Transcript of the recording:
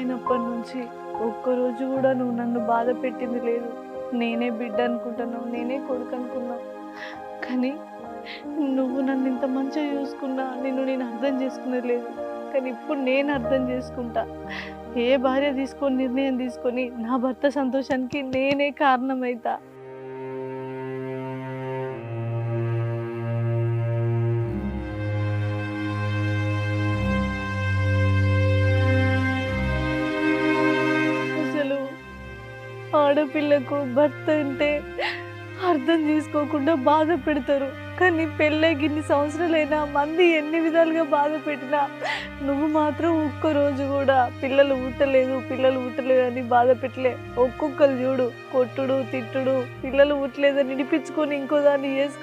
పెళ్ళైనప్పటి నుంచి ఒక్కరోజు కూడా నువ్వు నన్ను బాధ పెట్టింది లేదు. నేనే బిడ్డ అనుకుంటున్నావు, నేనే కొడుకు అనుకున్నావు. కానీ నువ్వు నన్ను ఇంత మంచిగా చూసుకున్నా నేను అర్థం చేసుకునేది లేదు. కానీ ఇప్పుడు నేను అర్థం చేసుకుంటా. ఏ భార్య తీసుకొని నిర్ణయం తీసుకొని నా భర్త సంతోషానికి నేనే కారణమైతా. అసలు ఆడపిల్లకు భర్త అంటే అర్థం చేసుకోకుండా బాధ పెడతారు. కానీ పెళ్ళై ఇన్ని సంవత్సరాలైనా మంది ఎన్ని విధాలుగా బాధ పెట్టినా నువ్వు మాత్రం ఒక్కరోజు కూడా పిల్లలు పుట్టలేదు అని బాధ పెట్టలే. ఒక్కొక్కరు చూడు కొట్టుడు తిట్టుడు, పిల్లలు పుట్టలేదని నిడిపించుకొని ఇంకో దాన్ని చేసుకుంటూ